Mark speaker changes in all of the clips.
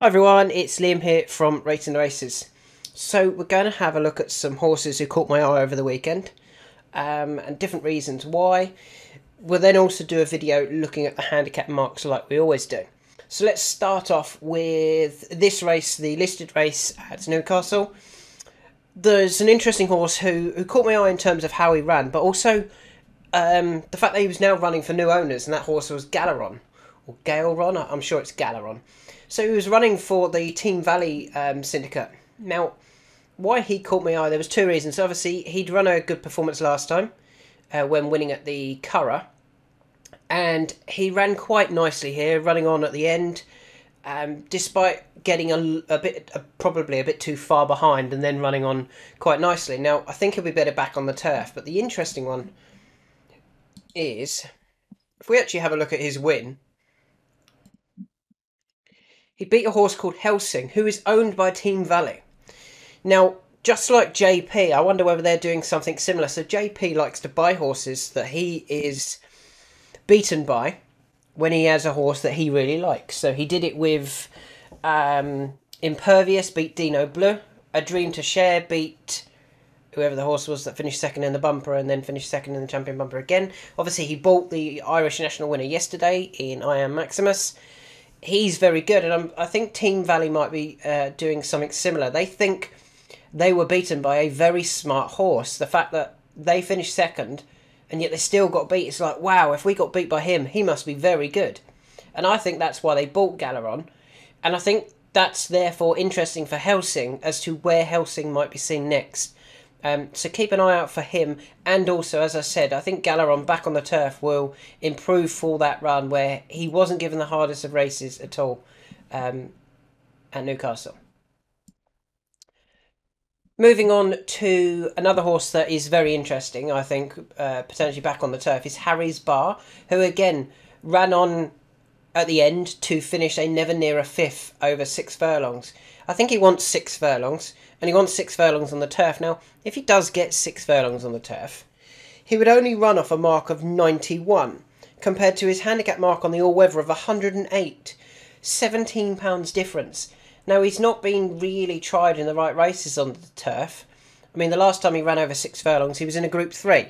Speaker 1: Hi everyone, it's Liam here from Rating the Races. So we're going to have a look at some horses who caught my eye over the weekend and different reasons why. We'll then also do a video looking at the handicap marks like we always do. So let's start off with this race, the listed race at Newcastle. There's an interesting horse who caught my eye in terms of how he ran, but also the fact that he was now running for new owners, and that horse was Galeron, or Galeron, I'm sure it's Galeron. So he was running for the Team Valley syndicate. Now, why he caught my eye, there was two reasons. Obviously, he'd run a good performance last time when winning at the Curragh. And he ran quite nicely here, running on at the end, despite getting probably a bit too far behind and then running on quite nicely. Now, I think he'll be better back on the turf. But the interesting one is, if we actually have a look at his win, he beat a horse called Helsing, who is owned by Team Valley. Now, just like JP, I wonder whether they're doing something similar. So JP likes to buy horses that he is beaten by when he has a horse that he really likes. So he did it with Impervious, beat Dino Bleu. A Dream to Share beat whoever the horse was that finished second in the bumper and then finished second in the champion bumper again. Obviously, he bought the Irish national winner yesterday in I Am Maximus. He's very good, and I think Team Valley might be doing something similar. They think they were beaten by a very smart horse. The fact that they finished second, and yet they still got beat, it's like, wow, if we got beat by him, he must be very good. And I think that's why they bought Galeron, and I think that's therefore interesting for Helsing as to where Helsing might be seen next. So keep an eye out for him, and also, as I said, I think Galeron back on the turf will improve for that run where he wasn't given the hardest of races at all at Newcastle. Moving on to another horse that is very interesting, I think, potentially back on the turf, is Harry's Bar, who again ran on at the end to finish a never near a fifth over 6 furlongs. I think he wants 6 furlongs, and he wants 6 furlongs on the turf. Now, if he does get 6 furlongs on the turf, he would only run off a mark of 91, compared to his handicap mark on the all-weather of 108. £17 difference. Now, he's not been really tried in the right races on the turf. I mean, the last time he ran over 6 furlongs, he was in a Group 3.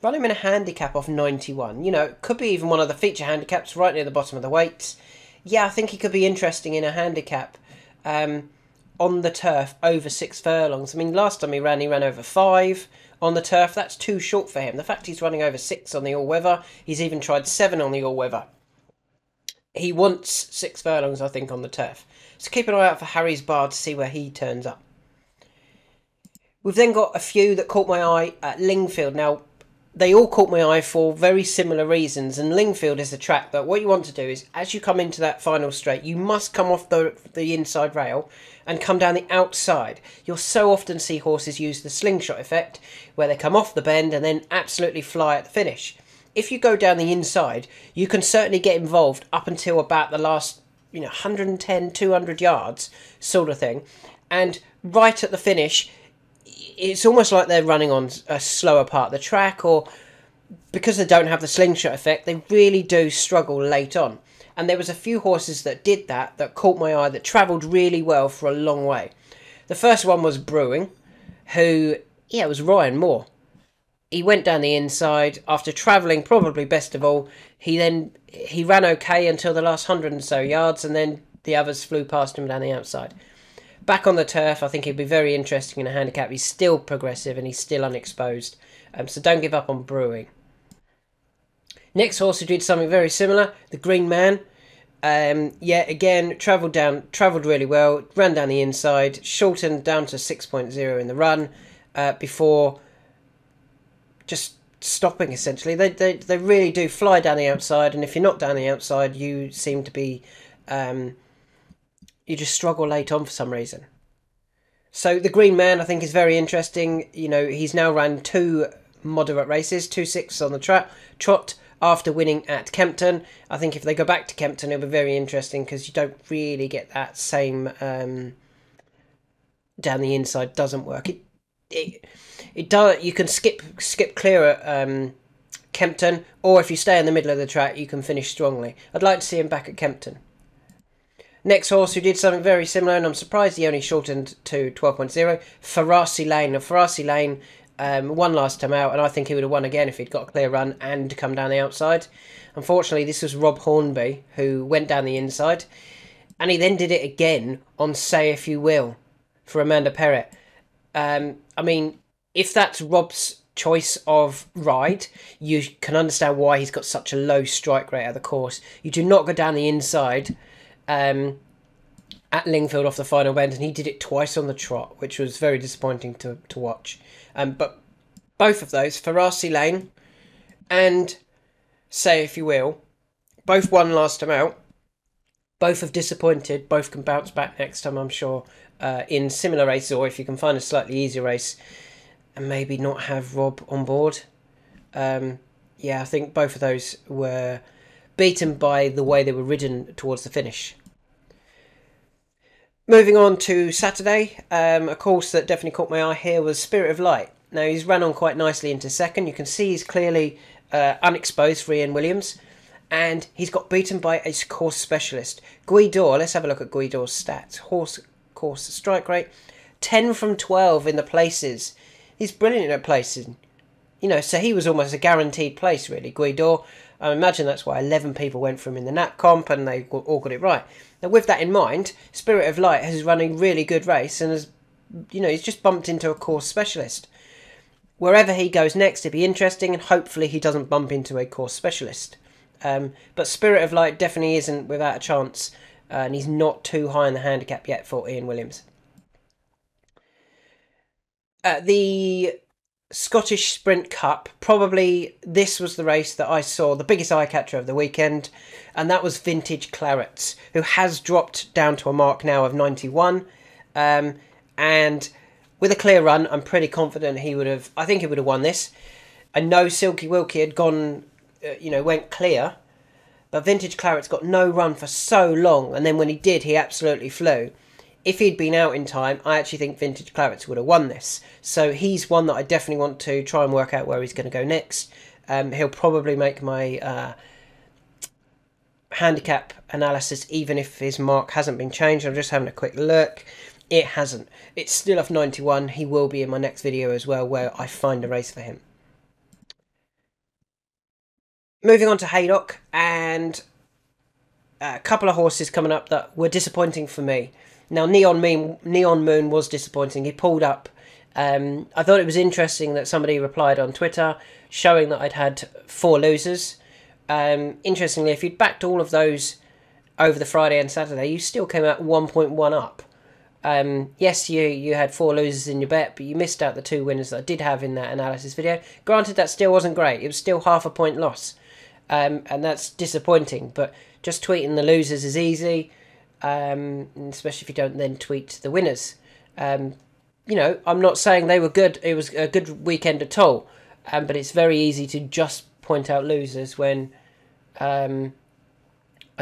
Speaker 1: Run him in a handicap of 91. You know, could be even one of the feature handicaps right near the bottom of the weights. Yeah, I think he could be interesting in a handicap on the turf over 6 furlongs. I mean, last time he ran over 5 on the turf. That's too short for him. The fact he's running over 6 on the all-weather, he's even tried 7 on the all-weather. He wants 6 furlongs, I think, on the turf. So keep an eye out for Harry's Bar to see where he turns up. We've then got a few that caught my eye at Lingfield. Now, they all caught my eye for very similar reasons, and Lingfield is a track that what you want to do is, as you come into that final straight, you must come off the inside rail and come down the outside. You'll so often see horses use the slingshot effect, where they come off the bend and then absolutely fly at the finish. If you go down the inside, you can certainly get involved up until about the last 110, 200 yards sort of thing, and right at the finish, it's almost like they're running on a slower part of the track, or because they don't have the slingshot effect, they really do struggle late on. And there was a few horses that did that caught my eye, that travelled really well for a long way. The first one was Brewing, who, it was Ryan Moore. He went down the inside after travelling probably best of all. He ran okay until the last 100 and so yards, and then the others flew past him down the outside. Back on the turf, I think he'd be very interesting in a handicap. He's still progressive and he's still unexposed. So don't give up on Brewing. Next horse who did something very similar, the Green Man. Again, travelled really well, ran down the inside, shortened down to 6.0 in the run before just stopping, essentially. They really do fly down the outside, and if you're not down the outside, you seem to be... you just struggle late on for some reason. So the Green Man, I think, is very interesting. You know, he's now ran 2 moderate races, 2/6 on the trot after winning at Kempton. I think if they go back to Kempton, it'll be very interesting, because you don't really get that same down the inside. Doesn't work. It does. You can skip clear at Kempton, or if you stay in the middle of the track, you can finish strongly. I'd like to see him back at Kempton. Next horse who did something very similar, and I'm surprised he only shortened to 12.0, Farasi Lane. Now, Farasi Lane won last time out, and I think he would have won again if he'd got a clear run and come down the outside. Unfortunately, this was Rob Hornby who went down the inside, and he then did it again on Say If You Will for Amanda Perrett. I mean, if that's Rob's choice of ride, you can understand why he's got such a low strike rate at the course. You do not go down the inside at Lingfield off the final bend, and he did it twice on the trot, which was very disappointing to watch. But both of those, Farasi Lane and Say If You Will, both won last time out. Both have disappointed. Both can bounce back next time, I'm sure, in similar races, or if you can find a slightly easier race and maybe not have Rob on board. Yeah, I think both of those were beaten by the way they were ridden towards the finish. Moving on to Saturday, a course that definitely caught my eye here was Spirit of Light. Now, he's run on quite nicely into second. You can see he's clearly unexposed for Ian Williams, and he's got beaten by a course specialist. Guidor, let's have a look at Guidor's stats. Course strike rate, 10 from 12 in the places. He's brilliant at placing. You know, so he was almost a guaranteed place, really, Guidor. I imagine that's why 11 people went for him in the Nat Comp, and they all got it right. Now, with that in mind, Spirit of Light has run a really good race, and has, you know, he's just bumped into a course specialist. Wherever he goes next, it'll be interesting, and hopefully he doesn't bump into a course specialist. But Spirit of Light definitely isn't without a chance, and he's not too high in the handicap yet for Ian Williams. The Scottish Sprint Cup, probably this was the race that I saw the biggest eye catcher of the weekend, and that was Vintage Clarets, who has dropped down to a mark now of 91, and with a clear run, I'm pretty confident I think he would have won this. I know Silky Wilkie had gone, went clear, but Vintage Clarets got no run for so long, and then when he did, he absolutely flew. If he'd been out in time, I actually think Vintage Clarets would have won this. So he's one that I definitely want to try and work out where he's going to go next. He'll probably make my handicap analysis, even if his mark hasn't been changed. I'm just having a quick look. It hasn't. It's still off 91. He will be in my next video as well, where I find a race for him. Moving on to Haydock, and a couple of horses coming up that were disappointing for me. Now, Neon Moon was disappointing. He pulled up. I thought it was interesting that somebody replied on Twitter showing that I'd had 4 losers. Interestingly, if you'd backed all of those over the Friday and Saturday, you still came out 1.1 up. Yes, you had 4 losers in your bet, but you missed out the 2 winners that I did have in that analysis video. Granted, that still wasn't great. It was still half a point loss. And that's disappointing, but just tweeting the losers is easy. Especially if you don't then tweet the winners. I'm not saying they were good. It was a good weekend at all. But it's very easy to just point out losers when I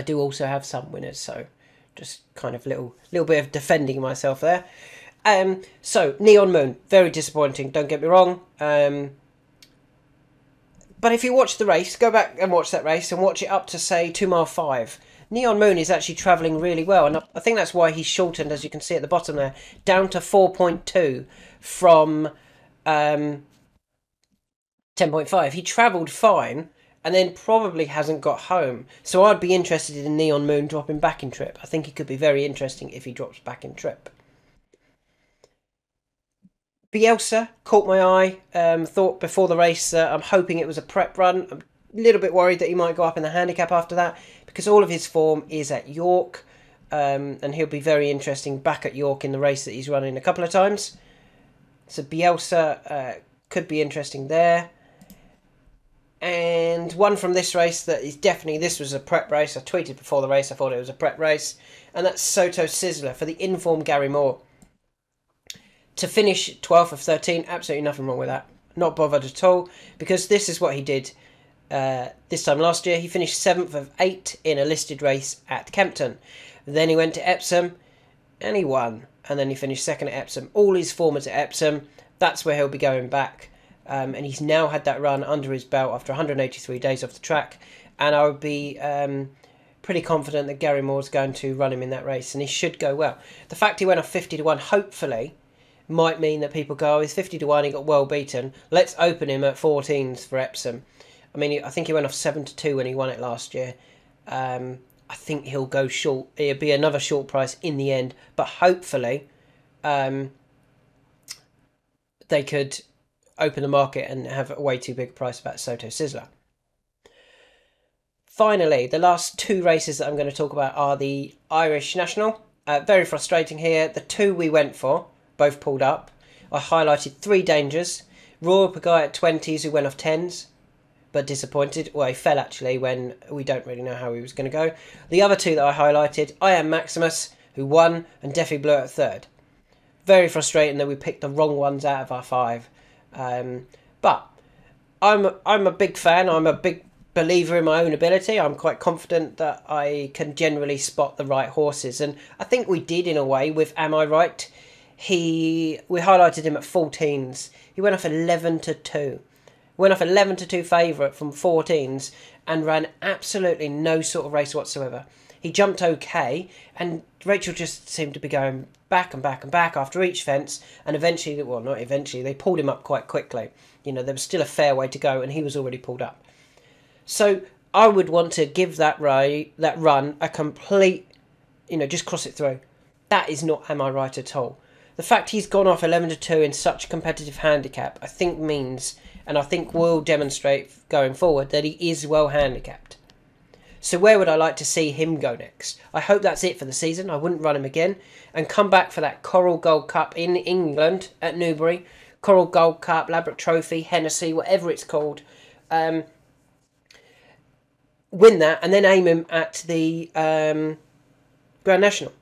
Speaker 1: do also have some winners. So just kind of little bit of defending myself there. So Neon Moon, very disappointing. Don't get me wrong. But if you watch the race, go back and watch that race and watch it up to, say, 2 mile 5. Neon Moon is actually travelling really well, and I think that's why he's shortened, as you can see at the bottom there, down to 4.2 from 10.5. He travelled fine, and then probably hasn't got home. So I'd be interested in Neon Moon dropping back in trip. I think it could be very interesting if he drops back in trip. Bielsa caught my eye. Thought before the race, I'm hoping it was a prep run. I'm a little bit worried that he might go up in the handicap after that, because all of his form is at York, and he'll be very interesting back at York in the race that he's running a couple of times. So Bielsa could be interesting there. And one from this race that is definitely, this was a prep race. I tweeted before the race, I thought it was a prep race. And that's Soto Sizzler for the informed Gary Moore. To finish 12th of 13, absolutely nothing wrong with that. Not bothered at all, because this is what he did this time last year. He finished 7th of 8 in a listed race at Kempton. Then he went to Epsom and he won. And then he finished 2nd at Epsom. All his form is at Epsom. That's where he'll be going back. And he's now had that run under his belt after 183 days off the track. And I would be pretty confident that Gary Moore's going to run him in that race, and he should go well. The fact he went off 50 to 1, hopefully, might mean that people go, oh, he's 50 to 1, he got well beaten. Let's open him at 14s for Epsom. I mean, I think he went off 7 to 2 when he won it last year. I think he'll go short. It'll be another short price in the end, but hopefully they could open the market and have a way too big price about Soto Sizzler. Finally, the last two races that I'm going to talk about are the Irish National. Very frustrating here. The two we went for both pulled up. I highlighted 3 dangers. Royal Pagaya at 20s who went off 10s, but disappointed. Well, he fell actually when we don't really know how he was going to go. The other 2 that I highlighted, I Am Maximus, who won, and Deafy Blue at 3rd. Very frustrating that we picked the wrong ones out of our 5. But I'm a big fan. I'm a big believer in my own ability. I'm quite confident that I can generally spot the right horses, and I think we did in a way with Am I Right. We highlighted him at 14s. He went off 11 to 2. Went off 11 to 2 favourite from 14s and ran absolutely no sort of race whatsoever. He jumped okay, and Rachel just seemed to be going back and back and back after each fence, and eventually, well, not eventually, they pulled him up quite quickly. You know, there was still a fair way to go, and he was already pulled up. So I would want to give that run a complete, just cross it through. That is not Am I Right at all. The fact he's gone off 11 to 2 in such a competitive handicap, I think means, and I think will demonstrate going forward, that he is well handicapped. So where would I like to see him go next? I hope that's it for the season. I wouldn't run him again. And come back for that Coral Gold Cup in England at Newbury. Coral Gold Cup, Ladbroke Trophy, Hennessy, whatever it's called. Win that and then aim him at the Grand National.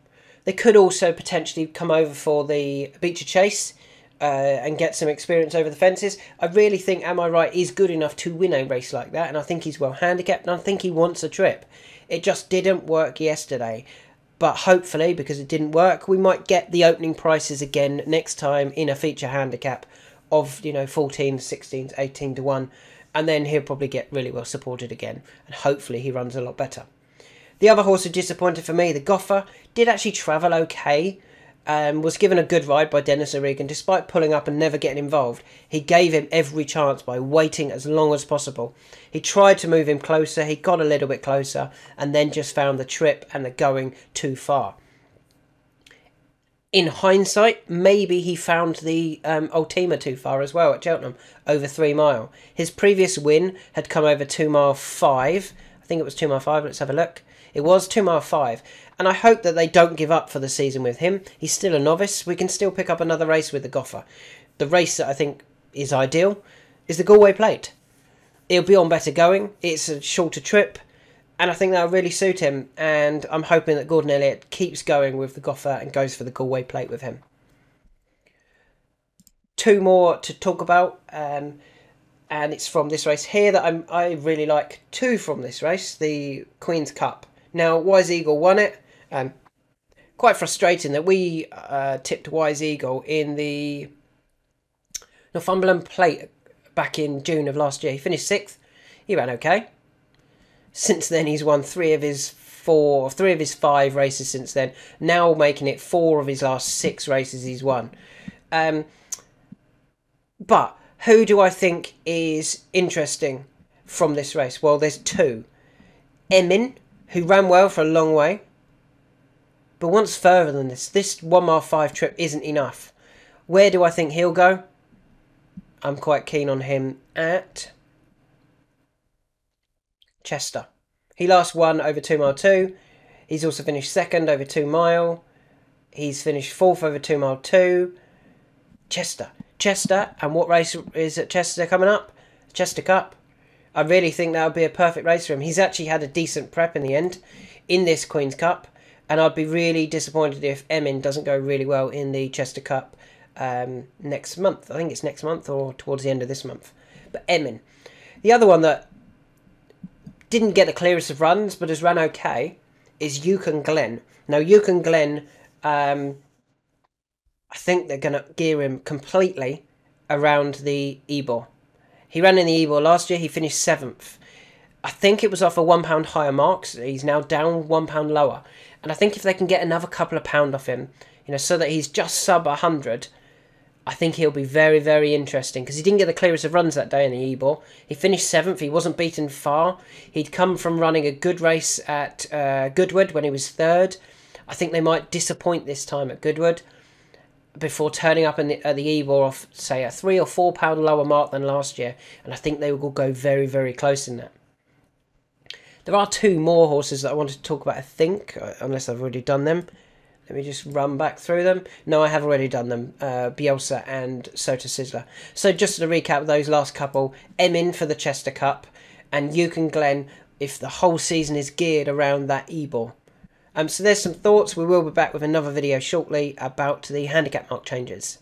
Speaker 1: They could also potentially come over for the Beecher Chase and get some experience over the fences. I really think Am I Right is good enough to win a race like that, and I think he's well handicapped, and I think he wants a trip. It just didn't work yesterday, but hopefully, because it didn't work, we might get the opening prices again next time in a feature handicap of 14, 16, 18 to 1, and then he'll probably get really well supported again, and hopefully he runs a lot better. The other horse who disappointed for me, the Goffer, did actually travel okay. Was given a good ride by Dennis O'Regan. Despite pulling up and never getting involved, he gave him every chance by waiting as long as possible. He tried to move him closer, he got a little bit closer, and then just found the trip and the going too far. In hindsight, maybe he found the Ultima too far as well at Cheltenham, over 3 mile. His previous win had come over 2 mile 5. I think it was 2 mile 5, let's have a look. It was 2 mile 5, and I hope that they don't give up for the season with him. He's still a novice. We can still pick up another race with the Goffer. The race that I think is ideal is the Galway Plate. It'll be on better going. It's a shorter trip, and I think that'll really suit him. And I'm hoping that Gordon Elliott keeps going with the Goffer and goes for the Galway Plate with him. 2 more to talk about, and it's from this race here that I really like. 2 from this race, the Queen's Cup. Now, Wise Eagle won it. Quite frustrating that we tipped Wise Eagle in the Northumberland Plate back in June of last year. He finished 6th. He ran okay. Since then, he's won 3 of his 5 races since then. Now making it 4 of his last 6 races he's won. But who do I think is interesting from this race? Well, there's 2. Emin, who ran well for a long way, but wants further than this. This 1 mile 5 trip isn't enough. Where do I think he'll go? I'm quite keen on him at Chester. He last won over 2 mile 2. He's also finished 2nd over 2 mile. He's finished 4th over 2 mile 2. Chester, and what race is at Chester coming up? Chester Cup. I really think that would be a perfect race for him. He's actually had a decent prep in the end in this Queen's Cup, and I'd be really disappointed if Emin doesn't go really well in the Chester Cup next month. I think it's next month or towards the end of this month. But Emin. The other one that didn't get the clearest of runs but has run okay is Yukon Glen. Now, Yukon Glen, I think they're going to gear him completely around the Ebor. He ran in the Ebor last year. He finished 7th. I think it was off a £1 higher mark, so he's now down £1 lower. And I think if they can get another couple of pound off him, so that he's just sub 100, I think he'll be very, very interesting, because he didn't get the clearance of runs that day in the Ebor. He finished 7th. He wasn't beaten far. He'd come from running a good race at Goodwood when he was 3rd. I think they might disappoint this time at Goodwood before turning up at the Ebor off, say, a £3 or £4 lower mark than last year. And I think they will go very, very close in that. There are 2 more horses that I wanted to talk about, I think, unless I've already done them. Let me just run back through them. No, I have already done them. Bielsa and Sota Sizzler. So just to recap those last couple, Emin for the Chester Cup, and Yukon Glen if the whole season is geared around that Ebor. So there's some thoughts. We will be back with another video shortly about the handicap mark changes.